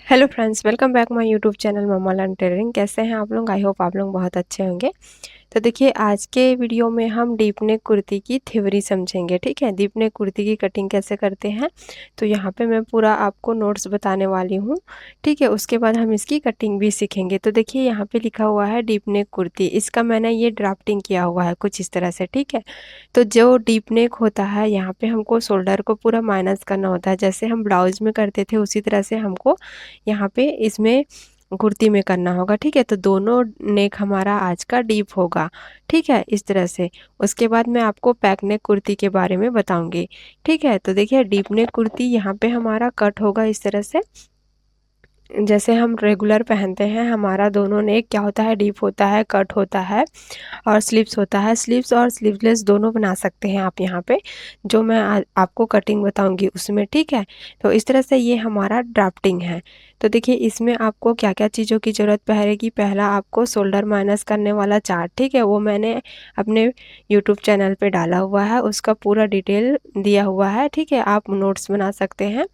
Hello friends, welcome back my YouTube channel mamma learn tailoring. कैसे हैं आप लोग? आई होप आप लोग बहुत अच्छे होंगे। तो देखिए, आज के वीडियो में हम डीप नेक कुर्ती की थ्योरी समझेंगे। ठीक है, डीप नेक कुर्ती की कटिंग कैसे करते हैं, तो यहाँ पे मैं पूरा आपको नोट्स बताने वाली हूँ। ठीक है, उसके बाद हम इसकी कटिंग भी सीखेंगे। तो देखिए, यहाँ पे लिखा हुआ है डीप नेक कुर्ती। इसका मैंने ये ड्राफ्टिंग किया हुआ है कुछ इस तरह से। ठीक है, तो जो डीप नेक होता है, यहाँ पे हमको शोल्डर को पूरा माइनस करना होता है। जैसे हम ब्लाउज में करते थे उसी तरह से हमको यहाँ पे इसमें कुर्ती में करना होगा। ठीक है, तो दोनों नेक हमारा आज का डीप होगा। ठीक है, इस तरह से। उसके बाद मैं आपको पैक नेक कुर्ती के बारे में बताऊंगी। ठीक है, तो देखिए, डीप नेक कुर्ती यहाँ पे हमारा कट होगा इस तरह से। जैसे हम रेगुलर पहनते हैं, हमारा दोनों नेक क्या होता है, डीप होता है, कट होता है और स्लीव्स होता है। स्लीव्स और स्लीवलेस दोनों बना सकते हैं आप यहाँ पे, जो मैं आपको कटिंग बताऊंगी उसमें। ठीक है, तो इस तरह से ये हमारा ड्राफ्टिंग है। तो देखिए, इसमें आपको क्या क्या चीज़ों की ज़रूरत पड़ेगी। पहला आपको शोल्डर माइनस करने वाला चार्ट। ठीक है, वो मैंने अपने यूट्यूब चैनल पे डाला हुआ है, उसका पूरा डिटेल दिया हुआ है। ठीक है, आप नोट्स बना सकते हैं।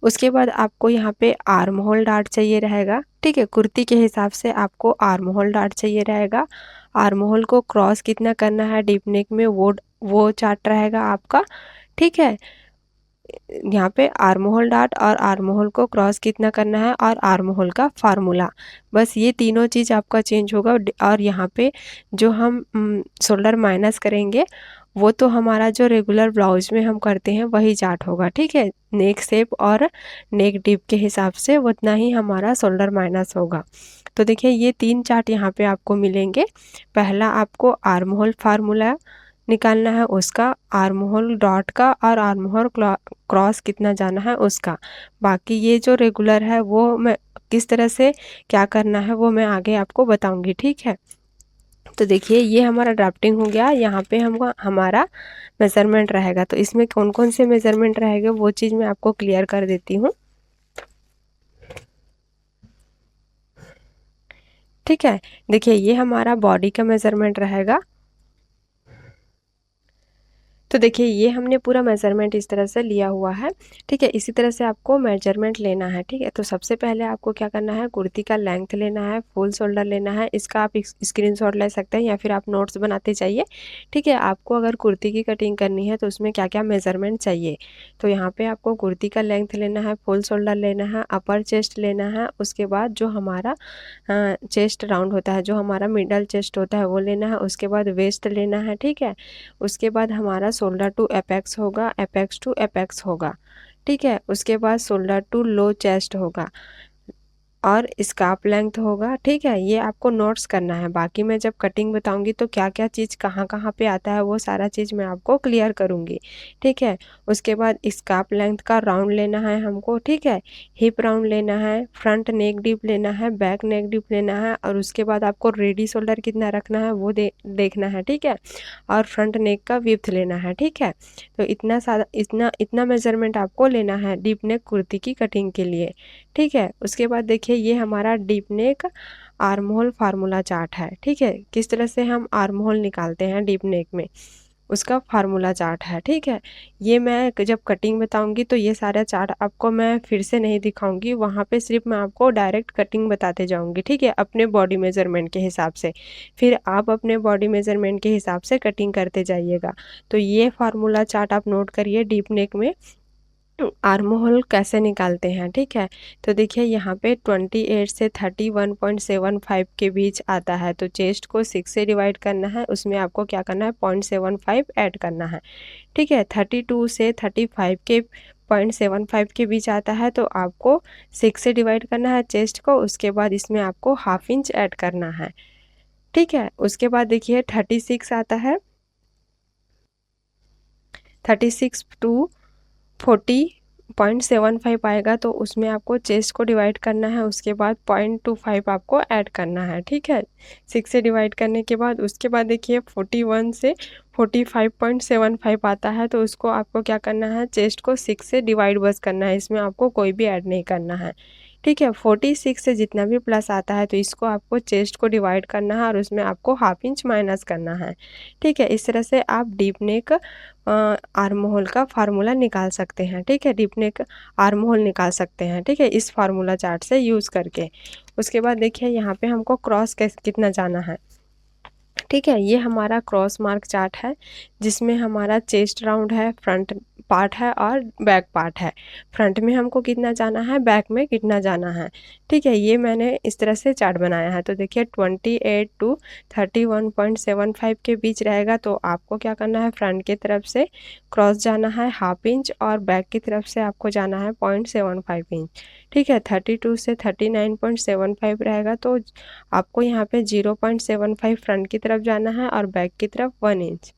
उसके बाद आपको यहाँ पे आर्म होल डार्ट चाहिए रहेगा। ठीक है, कुर्ती के हिसाब से आपको आर्म होल डार्ट चाहिए रहेगा। आर्म होल को क्रॉस कितना करना है डीप नेक में, वो चार्ट रहेगा आपका। ठीक है, यहाँ पे आर्म होल डार्ट और आर्म होल को क्रॉस कितना करना है और आर्म होल का फार्मूला, बस ये तीनों चीज़ आपका चेंज होगा। और यहाँ पे जो हम शोल्डर माइनस करेंगे, वो तो हमारा जो रेगुलर ब्लाउज में हम करते हैं वही चार्ट होगा। ठीक है, नेक शेप और नेक डीप के हिसाब से उतना ही हमारा शोल्डर माइनस होगा। तो देखिए, ये तीन चार्ट यहाँ पे आपको मिलेंगे। पहला आपको आर्म होल फार्मूला निकालना है, उसका आर्म होल डॉट का और आर्म होल क्रॉस कितना जाना है उसका। बाकी ये जो रेगुलर है वो मैं किस तरह से क्या करना है वो मैं आगे आपको बताऊंगी। ठीक है, तो देखिए, ये हमारा ड्राफ्टिंग हो गया। यहाँ पे हमको हमारा मेज़रमेंट रहेगा, तो इसमें कौन कौन से मेज़रमेंट रहेंगे वो चीज़ मैं आपको क्लियर कर देती हूँ। ठीक है, देखिए, ये हमारा बॉडी का मेज़रमेंट रहेगा। तो देखिए, ये हमने पूरा मेज़रमेंट इस तरह से लिया हुआ है। ठीक है, इसी तरह से आपको मेजरमेंट लेना है। ठीक है, तो सबसे पहले आपको क्या करना है, कुर्ती का लेंथ लेना है, फुल शोल्डर लेना है। इसका आप स्क्रीनशॉट ले सकते हैं या फिर आप नोट्स बनाते जाइए। ठीक है, आपको अगर कुर्ती की कटिंग करनी है तो उसमें क्या क्या मेज़रमेंट चाहिए, तो यहाँ पे आपको कुर्ती का लेंथ लेना है, फुल शोल्डर लेना है, अपर चेस्ट लेना है। उसके बाद जो हमारा चेस्ट राउंड होता है, जो हमारा मिडल चेस्ट होता है वो लेना है। उसके बाद वेस्ट लेना है। ठीक है, उसके बाद हमारा शोल्डर टू एपेक्स होगा, एपेक्स टू एपेक्स होगा। ठीक है, उसके बाद शोल्डर टू लो चेस्ट होगा और स्कार्फ लेंथ होगा। ठीक है, ये आपको नोट्स करना है। बाकी मैं जब कटिंग बताऊंगी तो क्या क्या चीज़ कहाँ कहाँ पे आता है वो सारा चीज़ मैं आपको क्लियर करूंगी। ठीक है, उसके बाद स्कार्फ लेंथ का राउंड लेना है हमको। ठीक है, हिप राउंड लेना है, फ्रंट नेक डीप लेना है, बैक नेक डीप लेना है और उसके बाद आपको रेडी शोल्डर कितना रखना है वो देखना है। ठीक है, और फ्रंट नेक का विड्थ लेना है। ठीक है, तो इतना सारा इतना इतना मेजरमेंट आपको लेना है डीप नेक कुर्ती की कटिंग के लिए। ठीक है, उसके बाद देखिए, ये हमारा deep neck arm hole formula chart है। ठीक है, किस तरह से हम आर्म होल निकालते हैं डीप नेक में, उसका फार्मूला चार्ट है। ठीक है, ये मैं जब कटिंग बताऊंगी तो ये सारा चार्ट आपको मैं फिर से नहीं दिखाऊंगी, वहाँ पे सिर्फ मैं आपको डायरेक्ट कटिंग बताते जाऊंगी। ठीक है, अपने बॉडी मेजरमेंट के हिसाब से, फिर आप अपने बॉडी मेजरमेंट के हिसाब से कटिंग करते जाइएगा। तो ये फार्मूला चार्ट आप नोट करिए डीप नेक में आर्म होल कैसे निकालते हैं। ठीक है, तो देखिए, यहाँ पे 28 से 31.75 के बीच आता है, तो चेस्ट को 6 से डिवाइड करना है, उसमें आपको क्या करना है, 0.75 ऐड करना है। ठीक है, 32 से 35 के 0.75 के बीच आता है, तो आपको 6 से डिवाइड करना है चेस्ट को। उसके बाद इसमें आपको हाफ इंच ऐड करना है। ठीक है, उसके बाद देखिए 36 आता है, 36 टू 40.75 आएगा, तो उसमें आपको चेस्ट को डिवाइड करना है। उसके बाद 0.25 आपको ऐड करना है। ठीक है, 6 से डिवाइड करने के बाद उसके बाद देखिए 41 से 45.75 आता है, तो उसको आपको क्या करना है, चेस्ट को 6 से डिवाइड बस करना है, इसमें आपको कोई भी ऐड नहीं करना है। ठीक है। 46 से जितना भी प्लस आता है तो इसको आपको चेस्ट को डिवाइड करना है और उसमें आपको हाफ इंच माइनस करना है। ठीक है, इस तरह से आप डीप नेक आर्म होल का फार्मूला निकाल सकते हैं। ठीक है, डीप नेक आर्म होल निकाल सकते हैं। ठीक है, इस फार्मूला चार्ट से यूज़ करके। उसके बाद देखिए यहाँ पे हमको क्रॉस कितना जाना है। ठीक है, ये हमारा क्रॉस मार्क चार्ट है जिसमें हमारा चेस्ट राउंड है, फ्रंट पार्ट है और बैक पार्ट है। फ्रंट में हमको कितना जाना है, बैक में कितना जाना है। ठीक है, ये मैंने इस तरह से चार्ट बनाया है। तो देखिए 28 टू 31.75 के बीच रहेगा, तो आपको क्या करना है, फ्रंट की तरफ से क्रॉस जाना है हाफ इंच और बैक की तरफ से आपको जाना है 0.75 इंच। ठीक है, 32 से 39.75 रहेगा, तो आपको यहाँ पे 0.75 फ्रंट की तरफ जाना है और बैक की तरफ 1 इंच।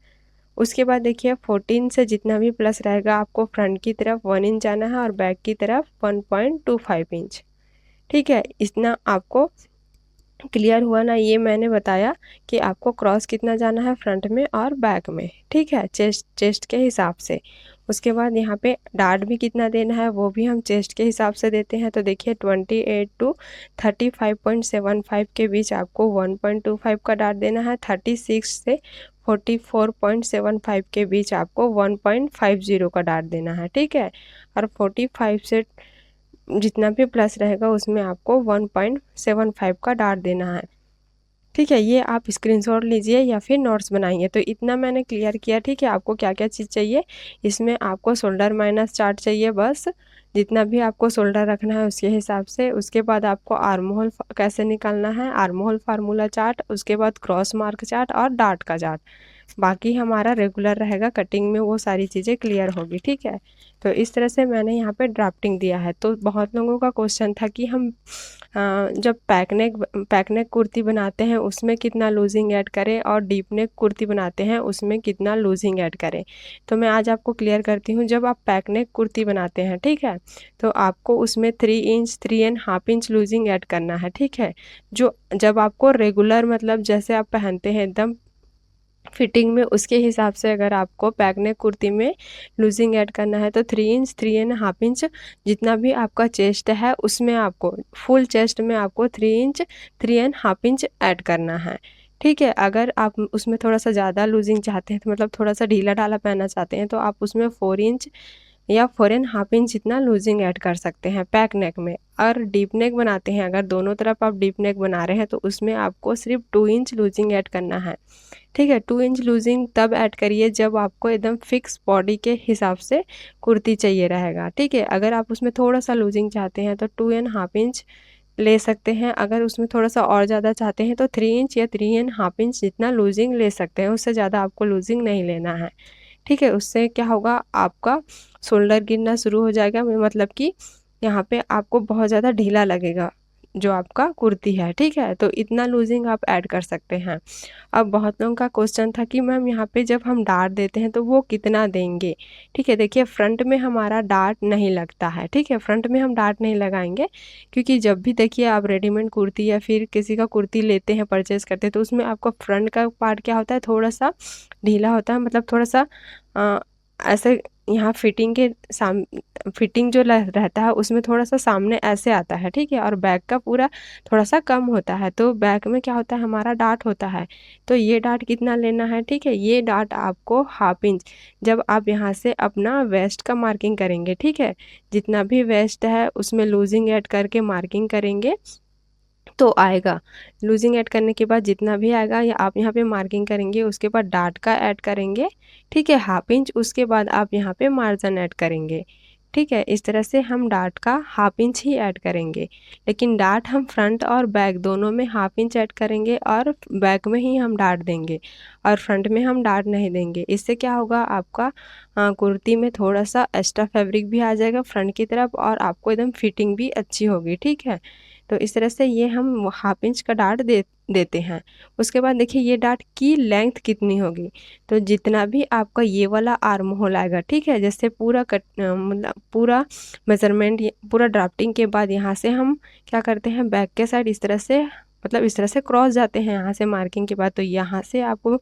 उसके बाद देखिए 14 से जितना भी प्लस रहेगा आपको फ्रंट की तरफ 1 इंच जाना है और बैक की तरफ 1.25 इंच। ठीक है, इतना आपको क्लियर हुआ ना। ये मैंने बताया कि आपको क्रॉस कितना जाना है फ्रंट में और बैक में। ठीक है, चेस्ट के हिसाब से। उसके बाद यहाँ पे डार्ट भी कितना देना है वो भी हम चेस्ट के हिसाब से देते हैं। तो देखिए 28 टू 35.75 के बीच आपको 1.25 का डार्ट देना है। 36 से 44.75 के बीच आपको 1.50 का डार्ट देना है। ठीक है, और 45 से जितना भी प्लस रहेगा उसमें आपको 1.75 का डार्ट देना है। ठीक है, ये आप स्क्रीनशॉट लीजिए या फिर नोट्स बनाइए। तो इतना मैंने क्लियर किया। ठीक है, आपको क्या क्या चीज़ चाहिए, इसमें आपको शोल्डर माइनस चार्ट चाहिए बस, जितना भी आपको शोल्डर रखना है उसके हिसाब से। उसके बाद आपको आर्म होल कैसे निकालना है, आर्म होल फार्मूला चार्ट। उसके बाद क्रॉस मार्क चार्ट और डार्ट का चार्ट। बाकी हमारा रेगुलर रहेगा, कटिंग में वो सारी चीज़ें क्लियर होगी। ठीक है, तो इस तरह से मैंने यहाँ पे ड्राफ्टिंग दिया है। तो बहुत लोगों का क्वेश्चन था कि हम जब पैकनेक कुर्ती बनाते हैं उसमें कितना लूजिंग ऐड करें और डीप नेक कुर्ती बनाते हैं उसमें कितना लूजिंग ऐड करें। तो मैं आज आपको क्लियर करती हूँ। जब आप पैकनेक कुर्ती बनाते हैं, ठीक है, तो आपको उसमें 3 इंच 3.5 इंच लूजिंग ऐड करना है। ठीक है, जो जब आपको रेगुलर मतलब जैसे आप पहनते हैं एकदम फिटिंग में, उसके हिसाब से अगर आपको पैकनेक कुर्ती में लूजिंग ऐड करना है तो 3 इंच 3.5 इंच जितना भी आपका चेस्ट है उसमें आपको फुल चेस्ट में आपको 3 इंच 3.5 इंच ऐड करना है। ठीक है, अगर आप उसमें थोड़ा सा ज़्यादा लूजिंग चाहते हैं तो मतलब थोड़ा सा ढीला ढाला पहनना चाहते हैं तो आप उसमें 4 इंच या 4.5 इंच जितना लूजिंग ऐड कर सकते हैं पैक नेक में। और डीप नेक बनाते हैं, अगर दोनों तरफ आप डीप नेक बना रहे हैं तो उसमें आपको सिर्फ 2 इंच लूजिंग ऐड करना है। ठीक है, 2 इंच लूजिंग तब ऐड करिए जब आपको एकदम फिक्स बॉडी के हिसाब से कुर्ती चाहिए रहेगा। ठीक है, अगर आप उसमें थोड़ा सा लूजिंग चाहते हैं तो 2.5 इंच ले सकते हैं। अगर उसमें थोड़ा सा और ज़्यादा चाहते हैं तो 3 इंच या 3.5 इंच जितना लूजिंग ले सकते हैं, उससे ज़्यादा आपको लूजिंग नहीं लेना है। ठीक है, उससे क्या होगा, आपका शोल्डर गिरना शुरू हो जाएगा, मतलब कि यहाँ पे आपको बहुत ज़्यादा ढीला लगेगा जो आपका कुर्ती है। ठीक है, तो इतना लूजिंग आप ऐड कर सकते हैं। अब बहुत लोगों का क्वेश्चन था कि मैम यहाँ पे जब हम डार्ट देते हैं तो वो कितना देंगे। ठीक है, देखिए फ्रंट में हमारा डार्ट नहीं लगता है। ठीक है, फ्रंट में हम डार्ट नहीं लगाएंगे क्योंकि जब भी देखिए आप रेडीमेड कुर्ती या फिर किसी का कुर्ती लेते हैं, परचेज़ करते हैं, तो उसमें आपका फ्रंट का पार्ट क्या होता है, थोड़ा सा ढीला होता है, मतलब थोड़ा सा ऐसे यहाँ फिटिंग जो रहता है उसमें थोड़ा सा सामने ऐसे आता है। ठीक है, और बैक का पूरा थोड़ा सा कम होता है, तो बैक में क्या होता है, हमारा डार्ट होता है। तो ये डार्ट कितना लेना है, ठीक है, ये डार्ट आपको हाफ इंच, जब आप यहाँ से अपना वेस्ट का मार्किंग करेंगे, ठीक है, जितना भी वेस्ट है उसमें लूजिंग ऐड करके मार्किंग करेंगे तो आएगा। लूजिंग ऐड करने के बाद जितना भी आएगा या आप यहाँ पे मार्किंग करेंगे, उसके बाद डार्ट का ऐड करेंगे। ठीक है, हाफ इंच, उसके बाद आप यहाँ पे मार्जिन ऐड करेंगे। ठीक है, इस तरह से हम डार्ट का हाफ इंच ही ऐड करेंगे, लेकिन डार्ट हम फ्रंट और बैक दोनों में हाफ इंच ऐड करेंगे और बैक में ही हम डार्ट देंगे और फ्रंट में हम डार्ट नहीं देंगे। इससे क्या होगा, आपका कुर्ती में थोड़ा सा एक्स्ट्रा फैब्रिक भी आ जाएगा फ्रंट की तरफ और आपको एकदम फिटिंग भी अच्छी होगी। ठीक है, तो इस तरह से ये हम हाफ इंच का डार्ट देते हैं। उसके बाद देखिए ये डार्ट की लेंथ कितनी होगी, तो जितना भी आपका ये वाला आर्म होल आएगा, ठीक है, जैसे पूरा मतलब पूरा मेज़रमेंट पूरा ड्राफ्टिंग के बाद यहाँ से हम क्या करते हैं, बैक के साइड इस तरह से, मतलब इस तरह से क्रॉस जाते हैं यहाँ से मार्किंग के बाद। तो यहाँ से आपको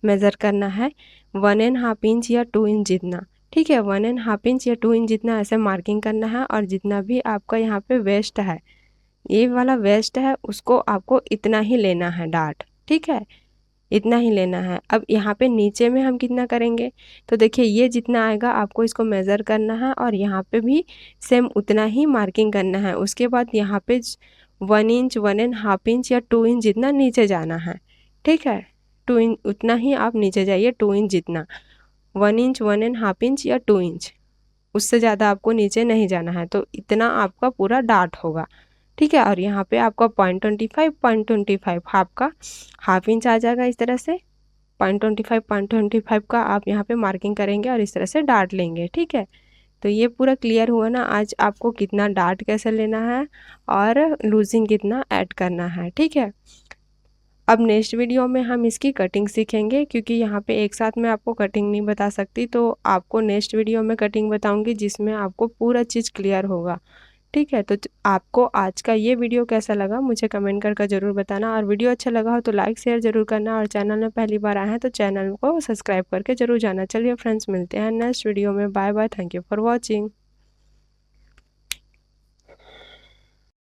मेज़र करना है 1.5 इंच या 2 इंच जितना। ठीक है, 1.5 इंच या 2 इंच जितना ऐसे मार्किंग करना है और जितना भी आपका यहाँ पे वेस्ट है, ये वाला वेस्ट है उसको आपको इतना ही लेना है डार्ट, ठीक है, इतना ही लेना है। अब यहाँ पे नीचे में हम कितना करेंगे, तो देखिए ये जितना आएगा आपको इसको मेज़र करना है और यहाँ पे भी सेम उतना ही मार्किंग करना है। उसके बाद यहाँ पे 1 इंच 1.5 इंच या 2 इंच जितना नीचे जाना है, ठीक है, 2 इंच उतना ही आप नीचे जाइए, 2 इंच जितना, 1 इंच 1.5 इंच या 2 इंच, उससे ज़्यादा आपको नीचे नहीं जाना है। तो इतना आपका पूरा डार्ट होगा, ठीक है। और यहाँ पे आपका 0.25 आपका हाफ इंच आ जाएगा इस तरह से, 0.25 का आप यहाँ पे मार्किंग करेंगे और इस तरह से डार्ट लेंगे, ठीक है। तो ये पूरा क्लियर हुआ ना आज आपको कितना डार्ट कैसे लेना है और लूजिंग कितना ऐड करना है, ठीक है। अब नेक्स्ट वीडियो में हम इसकी कटिंग सीखेंगे, क्योंकि यहाँ पे एक साथ मैं आपको कटिंग नहीं बता सकती, तो आपको नेक्स्ट वीडियो में कटिंग बताऊंगी जिसमें आपको पूरा चीज़ क्लियर होगा, ठीक है। तो आपको आज का ये वीडियो कैसा लगा मुझे कमेंट करके ज़रूर बताना, और वीडियो अच्छा लगा हो तो लाइक शेयर ज़रूर करना, और चैनल में पहली बार आए हैं तो चैनल को सब्सक्राइब करके ज़रूर जाना। चलिए फ्रेंड्स, मिलते हैं नेक्स्ट वीडियो में। Bye bye, thank you for watching.